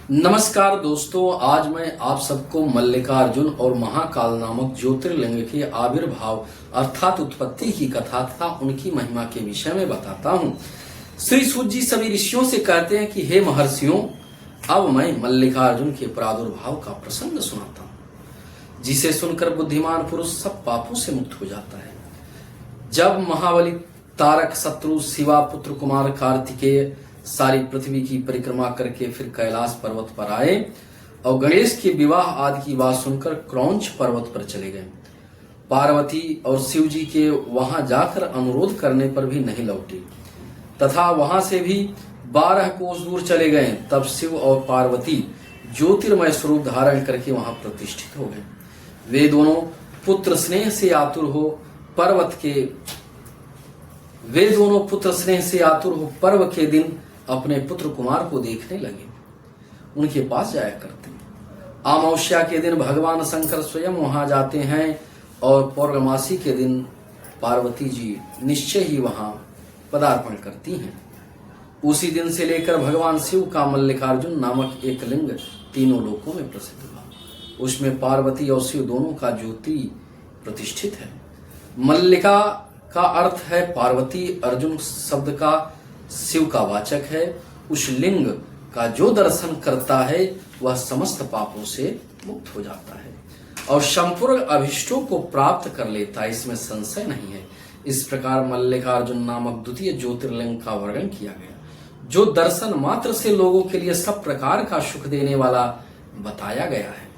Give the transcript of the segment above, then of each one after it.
नमस्कार दोस्तों, आज मैं आप सबको मल्लिकार्जुन और महाकाल नामक ज्योतिर्लिंग के आविर्भाव अर्थात उत्पत्ति की कथा तथा उनकी महिमा के विषय में बताता हूँ। श्री सूत जी सभी ऋषियों से कहते हैं कि हे महर्षियों, अब मैं मल्लिकार्जुन के प्रादुर्भाव का प्रसंग सुनाता हूँ, जिसे सुनकर बुद्धिमान पुरुष सब पापों से मुक्त हो जाता है। जब महाबली तारक शत्रु शिवा पुत्र कुमार कार्तिकेय सारी पृथ्वी की परिक्रमा करके फिर कैलाश पर्वत पर आए और गणेश के विवाह आदि की बात सुनकर क्रौंच पर्वत पर चले गए। पार्वती और शिव जी के वहां जाकर अनुरोध करने पर भी नहीं लौटे तथा वहां से भी 12 कोस दूर चले गए। तब शिव और पार्वती ज्योतिर्मय स्वरूप धारण करके वहां प्रतिष्ठित हो गए। वे दोनों पुत्र स्नेह से आतुर हो पर्व के दिन अपने पुत्र कुमार को देखने लगे, उनके पास जाया करते। अमावस्या के दिन भगवान शंकर स्वयं वहां जाते हैं और पौर्णमासी के दिन पार्वती जी निश्चय ही वहां पदार्पण करती हैं। उसी दिन से लेकर भगवान शिव का मल्लिकार्जुन नामक एक लिंग तीनों लोकों में प्रसिद्ध हुआ। उसमें पार्वती और शिव दोनों का ज्योति प्रतिष्ठित है। मल्लिका का अर्थ है पार्वती, अर्जुन शब्द का शिव का वाचक है। उस लिंग का जो दर्शन करता है वह समस्त पापों से मुक्त हो जाता है और संपूर्ण अभिष्टों को प्राप्त कर लेता है, इसमें संशय नहीं है। इस प्रकार मल्लिकार्जुन नामक द्वितीय ज्योतिर्लिंग का वर्णन किया गया, जो दर्शन मात्र से लोगों के लिए सब प्रकार का सुख देने वाला बताया गया है।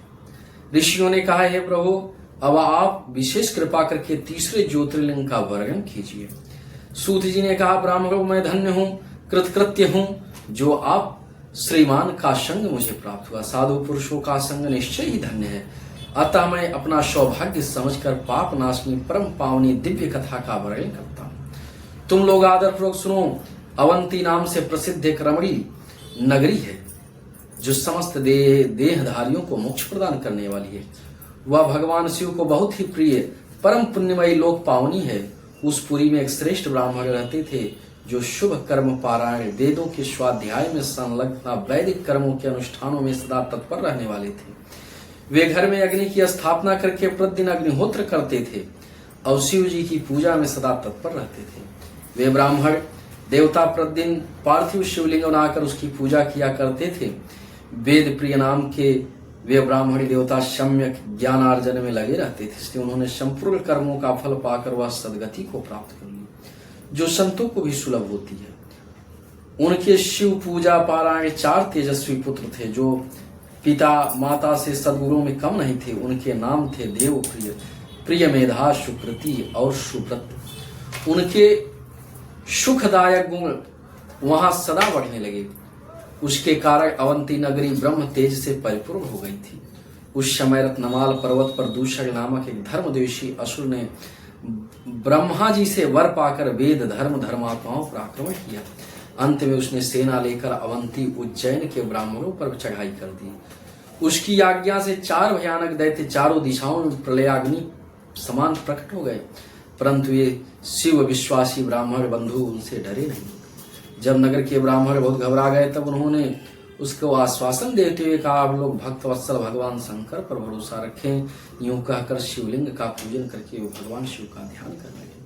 ऋषियों ने कहा, हे प्रभु, अब आप विशेष कृपा करके तीसरे ज्योतिर्लिंग का वर्णन कीजिए। सूत जी ने कहा, ब्राह्मणों मैं धन्य हूँ, कृतकृत्य हूँ, जो आप श्रीमान का संग मुझे प्राप्त हुआ। साधु पुरुषों का संग निश्चय ही धन्य है। अतः मैं अपना सौभाग्य समझकर पाप नाशनी परम पावनी दिव्य कथा का वर्णन करता हूँ। तुम लोग आदर पूर्वक सुनो। अवंती नाम से प्रसिद्ध एक रमणी नगरी है, जो समस्त देहधारियों को मोक्ष प्रदान करने वाली है। वह भगवान शिव को बहुत ही प्रिय परम पुण्यमयी लोक पावनी है। उस पुरी में एक श्रेष्ठ ब्राह्मण रहते थे, जो शुभ कर्म पारायण, वेदों के स्वाध्याय में संलग्न, वैदिक कर्मों के अनुष्ठानों में सदा तत्पर रहने वाले थे। वे घर में अग्नि की स्थापना करके प्रतिदिन अग्निहोत्र करते थे और शिव जी की पूजा में सदा तत्पर रहते थे। वे ब्राह्मण देवता प्रतिदिन पार्थिव शिवलिंग बनाकर उसकी पूजा किया करते थे। वेद प्रिय नाम के वे ब्राह्मणी देवता सम्यक ज्ञानार्जन में लगे रहते थे, इसलिए उन्होंने संपूर्ण कर्मों का फल पाकर वह सदगति को प्राप्त कर ली, जो संतों को भी सुलभ होती है। उनके शिव पूजा पारायण 4 तेजस्वी पुत्र थे, जो पिता माता से सद्गुरुओं में कम नहीं थे। उनके नाम थे देवप्रिय, प्रिय मेधा, सुकृति और सुव्रत। उनके सुखदायक गुण वहां सदा बढ़ने लगे। उसके कारण अवंती नगरी ब्रह्म तेज से परिपूर्ण हो गई थी। उस समय रत्नमाल पर्वत पर दूषण नामक एक धर्मद्वेषी असुर ने ब्रह्मा जी से वर पाकर वेद धर्मात्माओं पर आक्रमण किया। अंत में उसने सेना लेकर अवंती उज्जैन के ब्राह्मणों पर चढ़ाई कर दी। उसकी आज्ञा से 4 भयानक दैत्य चारों दिशाओं में प्रलयाग्नि समान प्रकट हो गए, परंतु ये शिव विश्वासी ब्राह्मण बंधु उनसे डरे नहीं। जब नगर के ब्राह्मण बहुत घबरा गए, तब उन्होंने उसको आश्वासन देते हुए कहा, आप लोग भक्त वत्सल भगवान शंकर पर भरोसा रखें। यूं कहकर शिवलिंग का पूजन करके वो भगवान शिव का ध्यान करने लगे।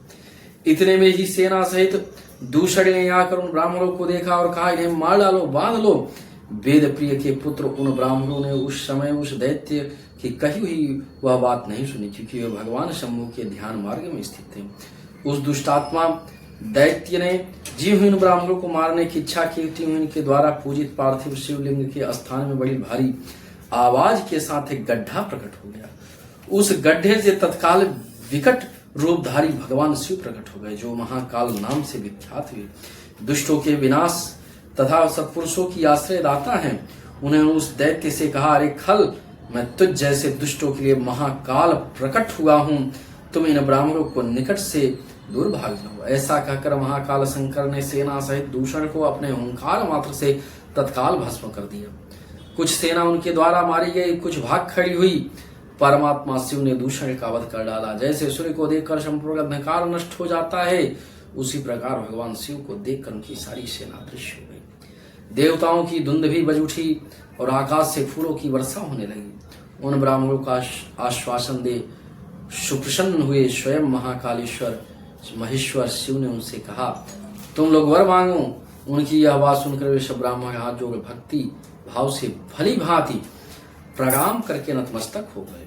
इतने में ही सेना सहित दूषण ने आकर उन ब्राह्मणों को देखा और कहा, इन्हें मार डालो, बांध लो। वेद प्रिय के पुत्र उन ब्राह्मणों ने उस समय उस दैत्य की कही हुई वह बात नहीं सुनी, क्योंकि वे भगवान शंभु के ध्यान मार्ग में स्थित थे। उस दुष्टात्मा दैत्य ने जीव इन ब्राह्मणों को मारने की इच्छा की थी। उनके द्वारा पूजित पार्थिव शिवलिंग के स्थान में बड़ी भारी आवाज के साथ एक गड्ढा प्रकट हो गया। उस गड्ढे से तत्काल विकट रूपधारी भगवान शिव प्रकट हो गए, जो महाकाल नाम से विख्यात हुए। दुष्टों के विनाश तथा सत्पुरुषों की आश्रयदाता हैं। उन्होंने उस दैत्य से कहा, अरे खल, मैं तुझ जैसे दुष्टों के लिए महाकाल प्रकट हुआ हूँ, तुम इन ब्राह्मणों को निकट से दूर भाग जाओ। ऐसा कहकर महाकाल शंकर ने सेना सहित दूषण को अपने हुंकार मात्र से तत्काल भस्म कर दिया। कुछ सेना उनके द्वारा मारी गई, कुछ भाग खड़ी हुई। परमात्मा शिव ने दूषण का वध कर डाला। जैसे सूर्य को देखकर संपूर्ण अंधकार नष्ट हो जाता है, उसी प्रकार भगवान शिव को देखकर उनकी सारी सेना दृश्य हो गई। देवताओं की धुंध भी बज उठी और आकाश से फूलों की वर्षा होने लगी। उन ब्राह्मणों का आश्वासन दे सुप्रसन्न हुए स्वयं महाकालेश्वर महेश्वर शिव ने उनसे कहा, तुम लोग वर मांगो। उनकी यह बात सुनकर वे सब ब्राह्मण हाथ जोड़ भक्ति भाव से भली भांति प्रणाम करके नतमस्तक हो गए।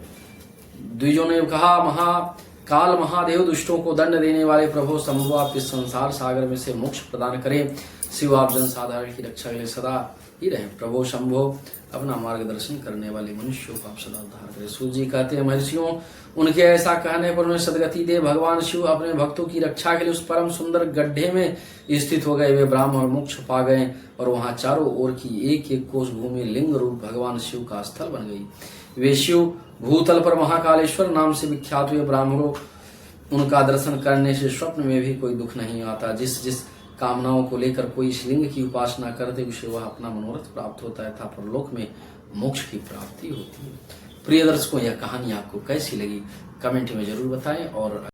द्विजों ने कहा, काल महादेव दुष्टों को दंड देने वाले प्रभु शंभु आप इस संसार सागर में से मोक्ष प्रदान करें। शिव आप जन साधारण की रक्षा के लिए सदा ही रहे। प्रभु शंभु अपना मार्गदर्शन करने वाले मनुष्यों को आप सदा उद्धार करें। सूर्य जी कहते हैं, महर्षियों उनके ऐसा कहने पर उन्हें सदगति दे। भगवान शिव अपने भक्तों की रक्षा के लिए उस परम सुंदर गड्ढे में स्थित हो गए। वे ब्राह्मण मोक्ष पा गए और वहां चारों ओर की एक एक कोस भूमि लिंग रूप भगवान शिव का स्थल बन गई। वे शिव भूतल पर महाकालेश्वर नाम से विख्यात हुए। ब्राह्मणों उनका दर्शन करने से स्वप्न में भी कोई दुख नहीं आता। जिस जिस कामनाओं को लेकर कोई इस लिंग की उपासना करते उसे वह अपना मनोरथ प्राप्त होता है तथा परलोक में मोक्ष की प्राप्ति होती है। प्रिय दर्शकों, यह कहानी आपको कैसी लगी कमेंट में जरूर बताएं और